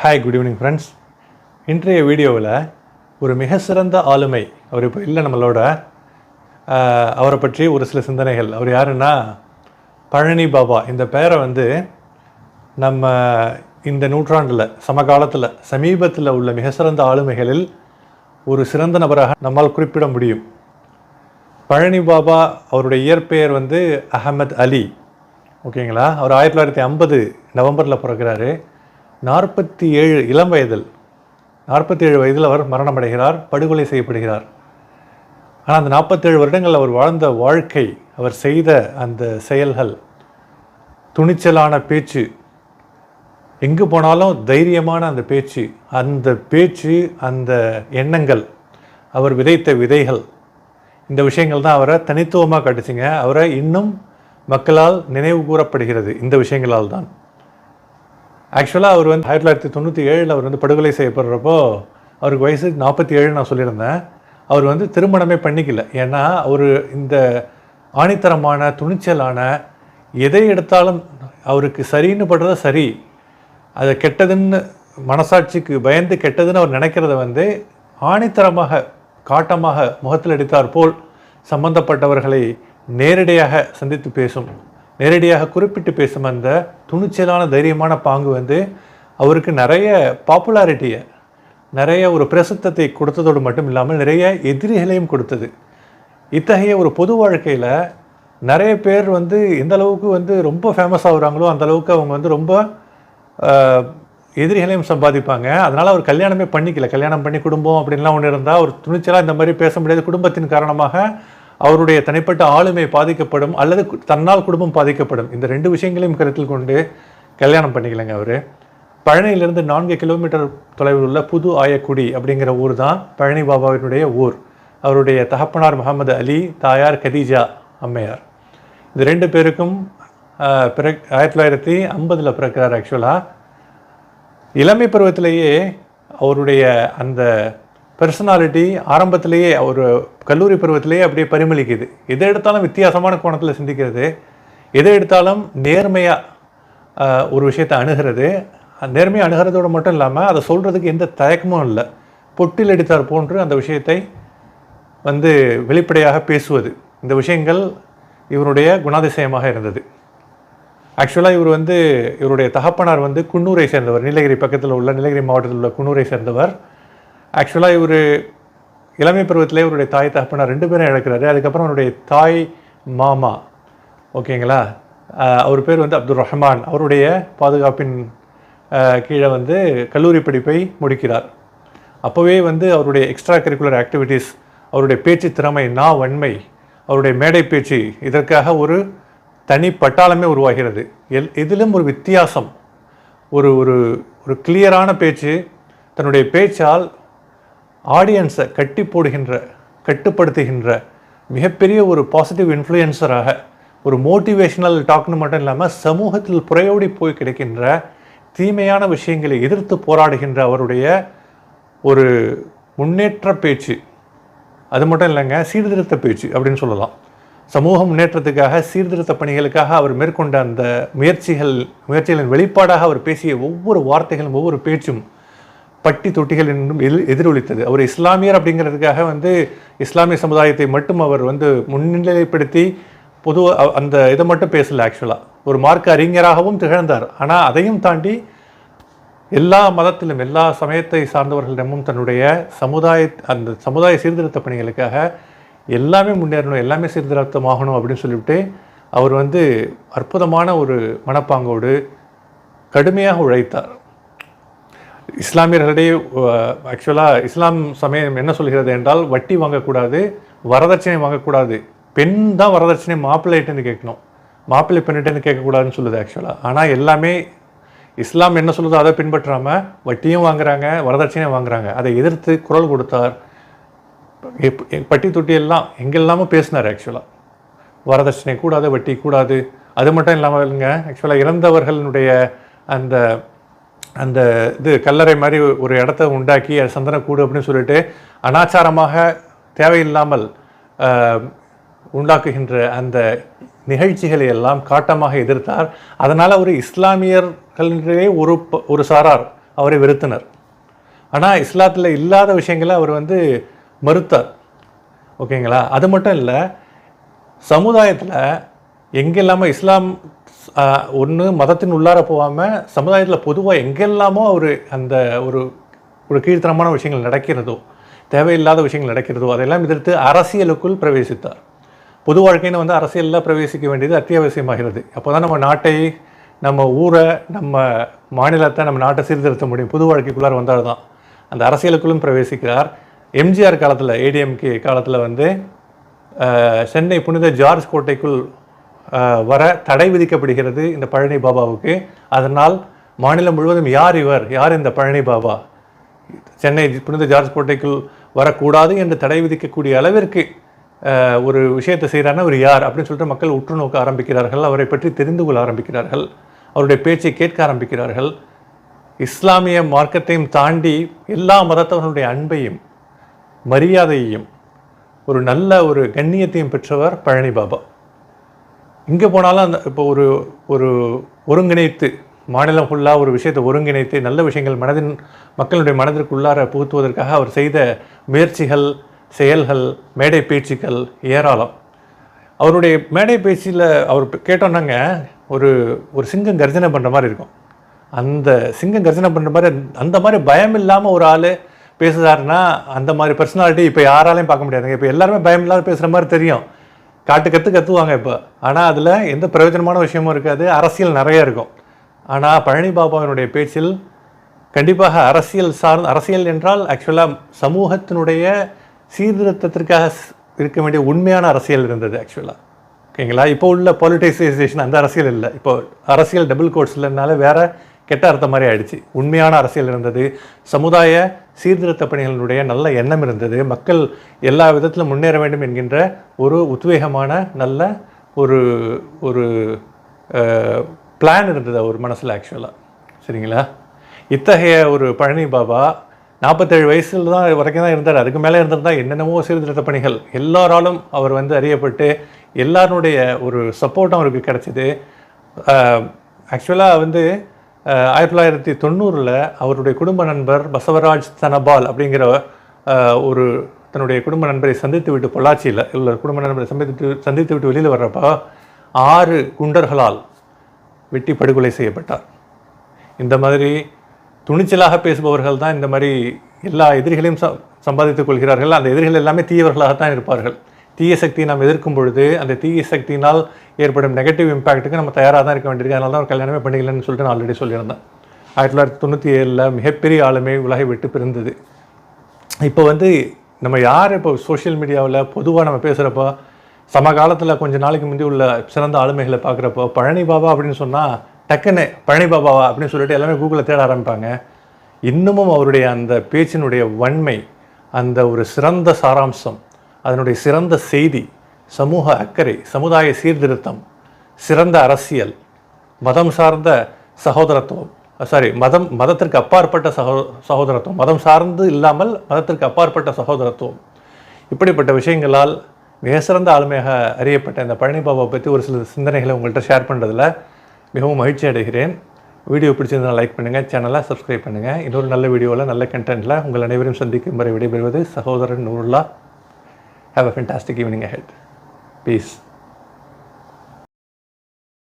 Hi, good evening friends. இன்றைய வீடியோவில் ஒரு மிக சிறந்த ஆளுமை, அவர் இப்போ இல்லை நம்மளோட, அவரை பற்றி ஒரு சில சிந்தனைகள். அவர் யாருன்னா பழனி பாபா. இந்த பெயரை நம்ம இந்த நூற்றாண்டில் சமகாலத்தில் சமீபத்தில் உள்ள மிக சிறந்த ஆளுமைகளில் ஒரு சிறந்த நபராக நம்மால் குறிப்பிட முடியும். பழனி பாபா அவருடைய இயற்பெயர் அஹமத் அலி. ஓகேங்களா? அவர் 1950 நவம்பரில் பிறக்கிறாரு. 47 இளம் வயதில் 47 வயதில் அவர் மரணமடைகிறார், படுகொலை செய்யப்படுகிறார். ஆனால் அந்த 47 வருடங்கள் அவர் வாழ்ந்த வாழ்க்கை, அவர் செய்த அந்த செயல்கள், துணிச்சலான பேச்சு, எங்கு போனாலும் தைரியமான அந்த பேச்சு, அந்த எண்ணங்கள், அவர் விதைத்த விதைகள், இந்த விஷயங்கள் தான் அவரை தனித்துவமாக காட்டுச்சுங்க. அவரை இன்னும் மக்களால் நினைவு கூறப்படுகிறது இந்த விஷயங்களால் தான். ஆக்சுவலாக அவர் 1997 அவர் படுகொலை செய்யப்படுறப்போ அவருக்கு வயசு 47 நான் சொல்லியிருந்தேன். அவர் திருமணமே பண்ணிக்கல. ஏன்னா அவர் இந்த ஆணித்தரமான துணிச்சலான எதை எடுத்தாலும் அவருக்கு சரின்னு படுறத சரி, அதை கெட்டதுன்னு மனசாட்சிக்கு பயந்து கெட்டதுன்னு அவர் நினைக்கிறத ஆணித்தரமாக காட்டமாக முகத்தில் அடித்தார் போல் சம்பந்தப்பட்டவர்களை நேரடியாக சந்தித்து பேசும், நேரடியாக குறிப்பிட்டு பேசும் அந்த துணிச்சலான தைரியமான பாங்கு அவருக்கு நிறைய பாப்புலாரிட்டியை, நிறைய ஒரு பிரசித்தத்தை கொடுத்ததோடு மட்டும் இல்லாமல் நிறைய எதிரிகளையும் கொடுத்தது. இத்தகைய ஒரு பொது வாழ்க்கையில் நிறைய பேர் எந்த அளவுக்கு ரொம்ப ஃபேமஸ் ஆகுறாங்களோ அந்த அளவுக்கு அவங்க ரொம்ப எதிரிகளையும் சம்பாதிப்பாங்க. அதனால் அவர் கல்யாணமே பண்ணிக்கல. கல்யாணம் பண்ணி குடும்பம் அப்படின்லாம் ஒன்று இருந்தால் அவர் துணிச்சலாக இந்த மாதிரி பேச முடியாது. குடும்பத்தின் காரணமாக அவருடைய தனிப்பட்ட ஆளுமை பாதிக்கப்படும் அல்லது தன்னால் குடும்பம் பாதிக்கப்படும். இந்த ரெண்டு விஷயங்களையும் கருத்தில் கொண்டு கல்யாணம் பண்ணிக்கலைங்க. அவர் பழனியிலிருந்து 4 கிலோமீட்டர் தொலைவில் உள்ள புது ஆயக்குடி அப்படிங்கிற ஊர் தான் பழனி பாபாவினுடைய ஊர். அவருடைய தகப்பனார் முகமது அலி, தாயார் கதீஜா அம்மையார். இது ரெண்டு பேருக்கும் 1950 பிறக்கிறார். ஆக்சுவலாக இளமை பருவத்திலேயே அவருடைய அந்த பர்சனாலிட்டி ஆரம்பத்திலேயே ஒரு கல்லூரி பருவத்திலேயே அப்படியே பரிமளிக்குது. எதை எடுத்தாலும் வித்தியாசமான கோணத்தில் சிந்திக்கிறது, எதை எடுத்தாலும் நேர்மையாக ஒரு விஷயத்தை அணுகிறது. நேர்மையாக அணுகிறதோடு மட்டும் இல்லாமல் அதை சொல்கிறதுக்கு எந்த தயக்கமும் இல்லை. பொட்டில் அடித்தார் போன்று அந்த விஷயத்தை வெளிப்படையாக பேசுவது, இந்த விஷயங்கள் இவருடைய குணாதிசயமாக இருந்தது. ஆக்சுவலாக இவர் இவருடைய தகப்பனார் குன்னூரை சேர்ந்தவர், நீலகிரி பக்கத்தில் உள்ள நீலகிரி மாவட்டத்தில் உள்ள குன்னூரை சேர்ந்தவர். ஆக்சுவலாக இவர் இளமை பருவத்திலே இவருடைய தாய் தகப்பனார் 2 பேரும் இழக்கிறாரு. அதுக்கப்புறம் அவருடைய தாய் மாமா, ஓகேங்களா, அவர் பேர் அப்துல் ரஹ்மான், அவருடைய பாதுகாப்பின் கீழே கல்லூரி படிப்பை முடிக்கிறார். அப்போவே அவருடைய எக்ஸ்ட்ரா கரிக்குலர் ஆக்டிவிட்டீஸ், அவருடைய பேச்சு திறமை, வன்மை, அவருடைய மேடை பேச்சு, இதற்காக ஒரு தனி பட்டாளமே உருவாகிறது. இதிலும் ஒரு வித்தியாசம், ஒரு ஒரு ஒரு கிளியரான பேச்சு, தன்னுடைய பேச்சால் ஆடியன்ஸை கட்டுப்படுத்துகின்ற மிகப்பெரிய ஒரு பாசிட்டிவ் இன்ஃப்ளூயன்சராக, ஒரு மோட்டிவேஷ்னல் டாக்னு மட்டும் இல்லாமல் சமூகத்தில் புறையோடி போய் கிடைக்கின்ற தீமையான விஷயங்களை எதிர்த்து போராடுகின்ற அவருடைய ஒரு முன்னேற்ற பேச்சு, அது மட்டும் இல்லைங்க, சீர்திருத்த பேச்சு அப்படின்னு சொல்லலாம். சமூக முன்னேற்றத்துக்காக, சீர்திருத்த பணிகளுக்காக அவர் மேற்கொண்ட அந்த முயற்சிகளின் வெளிப்பாடாக அவர் பேசிய ஒவ்வொரு வார்த்தைகளும் ஒவ்வொரு பேச்சும் பட்டி தொட்டிகள் என்றும் எதிரொலித்தது. அவர் இஸ்லாமியர் அப்படிங்கிறதுக்காக இஸ்லாமிய சமுதாயத்தை மட்டும் அவர் முன்னிலைப்படுத்தி அந்த இதை மட்டும் பேசலை. ஆக்சுவலாக ஒரு மார்க்க அறிஞராகவும் திகழ்ந்தார். ஆனால் அதையும் தாண்டி எல்லா மதத்திலும் எல்லா சமயத்தை சார்ந்தவர்களிடமும் தன்னுடைய சமுதாய சீர்திருத்த பணிகளுக்காக எல்லாமே முன்னேறணும், எல்லாமே சீர்திருத்தமாகணும் அப்படின்னு சொல்லிவிட்டு அவர் அற்புதமான ஒரு மனப்பாங்கோடு கடுமையாக உழைத்தார். இஸ்லாமியர்களிடையே ஆக்சுவலாக இஸ்லாம் சமயம் என்ன சொல்கிறது என்றால், வட்டி வாங்கக்கூடாது, வரதட்சணை வாங்கக்கூடாது, பெண் தான் வரதட்சணை மாப்பிள்ளைகிட்டேருந்து கேட்கணும், மாப்பிள்ளை பெண்ணிட்டேருந்து கேட்கக்கூடாதுன்னு சொல்லுது ஆக்சுவலாக. ஆனால் எல்லாமே இஸ்லாம் என்ன சொல்லுதோ அதை பின்பற்றாமல் வட்டியும் வாங்குறாங்க, வரதட்சணையும் வாங்குறாங்க. அதை எதிர்த்து குரல் கொடுத்தார். பட்டி தொட்டி எல்லாம் எங்கெல்லாமோ பேசினார். ஆக்சுவலாக வரதட்சணை கூடாது, வட்டி கூடாது. அது மட்டும் இல்லாமல் இல்லைங்க, ஆக்சுவலாக இறந்தவர்களுடைய அந்த அந்த இது கல்லறை மாதிரி ஒரு இடத்த உண்டாக்கி அது சந்தனக்கூடு அப்படின்னு சொல்லிட்டு அனாச்சாரமாக தேவையில்லாமல் உண்டாக்குகின்ற அந்த நிகழ்ச்சிகளை எல்லாம் காட்டமாக எதிர்த்தார். அதனால் ஒரு இஸ்லாமியர்களிடையே ஒரு சாரார் அவரை வெறுத்தனர். ஆனால் இஸ்லாத்தில் இல்லாத விஷயங்களை அவர் வந்து மறுத்தார். ஓகேங்களா? அது மட்டும் இல்லை, சமுதாயத்தில் எங்கெல்லாமோ இஸ்லாம் ஒன்று மதத்தின் உள்ளார போகாமல் சமுதாயத்தில் பொதுவாக எங்கெல்லாமோ அவர் அந்த ஒரு கீழ்த்தனமான விஷயங்கள் நடக்கிறதோ, தேவையில்லாத விஷயங்கள் நடக்கிறதோ அதெல்லாம் எதிர்த்து அரசியலுக்குள் பிரவேசித்தார். பொது வாழ்க்கைன்னு வந்து அரசியலில் பிரவேசிக்க வேண்டியது அத்தியாவசியமாகிறது. அப்போ தான் நம்ம நாட்டை, நம்ம ஊரை, நம்ம மாநிலத்தை, நம்ம நாட்டை சீர்திருத்த முடியும். பொது வாழ்க்கைக்குள்ளார வந்தால் தான் அந்த அரசியலுக்குள்ளும் பிரவேசிக்கிறார். எம்ஜிஆர் காலத்தில், ஏடிஎம்கே காலத்தில் வந்து சென்னை புனித ஜார்ஜ் கோட்டைக்குள் வர தடை விதிக்கப்படுகிறது இந்த பழனி பாபாவுக்கு. அதனால் மாநிலம் முழுவதும் யார் இந்த பழனி பாபா, சென்னை புனித ஜார்ஜ் கோட்டைக்குள் வரக்கூடாது என்று தடை விதிக்கக்கூடிய அளவிற்கு ஒரு விஷயத்தை செய்கிறாருன்னா அவர் யார் அப்படின்னு சொல்லிட்டு மக்கள் உற்று நோக்க ஆரம்பிக்கிறார்கள். அவரை பற்றி தெரிந்து கொள்ள ஆரம்பிக்கிறார்கள். அவருடைய பேச்சை கேட்க ஆரம்பிக்கிறார்கள். இஸ்லாமிய மார்க்கத்தையும் தாண்டி எல்லா மதத்தவர்களுடைய அன்பையும் மரியாதையையும் ஒரு நல்ல ஒரு கண்ணியத்தையும் பெற்றவர் பழனி பாபா. இங்கே போனாலும் அந்த இப்போ ஒரு ஒருங்கிணைத்து மாநிலம் ஃபுல்லாக ஒரு விஷயத்தை ஒருங்கிணைத்து நல்ல விஷயங்கள் மக்களுடைய மனதிற்குள்ளார புகுத்துவதற்காக அவர் செய்த முயற்சிகள், செயல்கள், மேடை பேச்சுக்கள் ஏராளம். அவருடைய மேடை பேச்சில் அவர் கேட்டோன்னாங்க ஒரு சிங்கம் கர்ஜனை பண்ணுற மாதிரி இருக்கும். அந்த சிங்கம் கர்ஜனை பண்ணுற மாதிரி அந்த மாதிரி பயம் இல்லாமல் ஒரு ஆள் பேசுகிறாருன்னா அந்த மாதிரி பர்சனாலிட்டி இப்போ யாராலையும் பார்க்க முடியாதுங்க. இப்போ எல்லாருமே பயம் இல்லாத பேசுகிற மாதிரி தெரியும், கத்துவாங்க இப்போ. ஆனால் அதில் எந்த பிரயோஜனமான விஷயமும் இருக்காது, அரசியல் நிறைய இருக்கும். ஆனால் பழனி பாபாவினுடைய பேச்சில் கண்டிப்பாக அரசியல் என்றால் ஆக்சுவலாக சமூகத்தினுடைய சீர்திருத்தத்திற்காக இருக்க வேண்டிய உண்மையான அரசியல் இருந்தது ஆக்சுவலாக. ஓகேங்களா? இப்போ உள்ள பொலிட்டிசைசேஷன் அந்த அரசியல் இல்லை. இப்போ அரசியல் டபுள் கோட்ஸ் இல்லைனால வேற கெட்ட அர்த்தம் மாதிரி ஆயிடுச்சு. உண்மையான அரசியல் இருந்தது, சமுதாய சீர்திருத்த பணிகளுடைய நல்ல எண்ணம் இருந்தது, மக்கள் எல்லா விதத்திலும் முன்னேற வேண்டும் என்கின்ற ஒரு உத்வேகமான நல்ல ஒரு பிளான் இருந்தது அவர் மனசில் ஆக்சுவலாக. சரிங்களா? இத்தகைய ஒரு பழனி பாபா 47 வயசில் தான் வரைக்கும் தான் இருந்தார். அதுக்கு மேலே இருந்திருந்தால் என்னென்னமோ சீர்திருத்த பணிகள் எல்லாராலும் அவர் வந்து அறியப்பட்டு எல்லாருடைய ஒரு சப்போர்ட்டும் அவருக்கு கிடச்சிது. ஆக்சுவலாக வந்து 1990 அவருடைய குடும்ப நண்பர் பசவராஜ் தனபால் அப்படிங்கிற தன்னுடைய குடும்ப நண்பரை சந்தித்து விட்டு, பொள்ளாச்சியில் உள்ள குடும்ப நண்பரை சந்தித்து விட்டு வெளியில் வர்றப்போ 6 குண்டர்களால் வெட்டி படுகொலை செய்யப்பட்டார். இந்த மாதிரி துணிச்சலாக பேசுபவர்கள் தான் இந்த மாதிரி எல்லா எதிரிகளையும் சம்பாதித்துக் கொள்கிறார்கள். அந்த எதிரிகள் எல்லாமே தீயவர்களாகத்தான் இருப்பார்கள். தீய சக்தியை நாம் எதிர்க்கும் பொழுது அந்த தீய சக்தியினால் ஏற்படும் நெகட்டிவ் இம்பேக்ட்டுக்கு நம்ம தயாராக தான் இருக்க வேண்டியிருக்கு. அதனால தான் ஒரு கல்யாணமே பண்ணிக்கலன்னு சொல்லிட்டு நான் ஆல்ரெடி சொல்லியிருந்தேன். 1997 மிகப்பெரிய ஆளுமை உலகை விட்டு பிரிந்தது. இப்போ வந்து நம்ம இப்போ சோஷியல் மீடியாவில் பொதுவாக நம்ம பேசுகிறப்போ சமகாலத்தில் கொஞ்சம் நாளைக்கு முந்தி உள்ள சிறந்த ஆளுமைகளை பார்க்குறப்போ பழனி பாபா அப்படின்னு சொன்னால் டக்குன்னு பழனி பாபாவா அப்படின்னு சொல்லிட்டு எல்லாமே கூகுளில் தேட ஆரம்பிப்பாங்க. இன்னமும் அவருடைய அந்த பேச்சினுடைய வன்மை, அந்த ஒரு சிறந்த சாராம்சம், அதனுடைய சிறந்த செய்தி, சமூக அக்கறை, சமுதாய சீர்திருத்தம், சிறந்த அரசியல், மதம் சார்ந்த சகோதரத்துவம், மதத்திற்கு அப்பாற்பட்ட சகோதரத்துவம், மதம் சார்ந்து இல்லாமல் மதத்திற்கு அப்பாற்பட்ட சகோதரத்துவம், இப்படிப்பட்ட விஷயங்களால் மிக சிறந்த ஆளுமையாக அறியப்பட்ட இந்த பழனி பாபா பற்றி ஒரு சில சிந்தனைகளை உங்கள்கிட்ட ஷேர் பண்ணுறதுல மிகவும் மகிழ்ச்சி அடைகிறேன். வீடியோ பிடிச்சிருந்தால் லைக் பண்ணுங்கள், சேனலை சப்ஸ்கிரைப் பண்ணுங்கள். இன்னொரு நல்ல வீடியோவில் நல்ல கண்டென்ட்டில் உங்கள் அனைவரும் சந்திக்கும் வரை விடைபெறுவது சகோதரன் Noorullah. Have a fantastic evening ahead. Peace.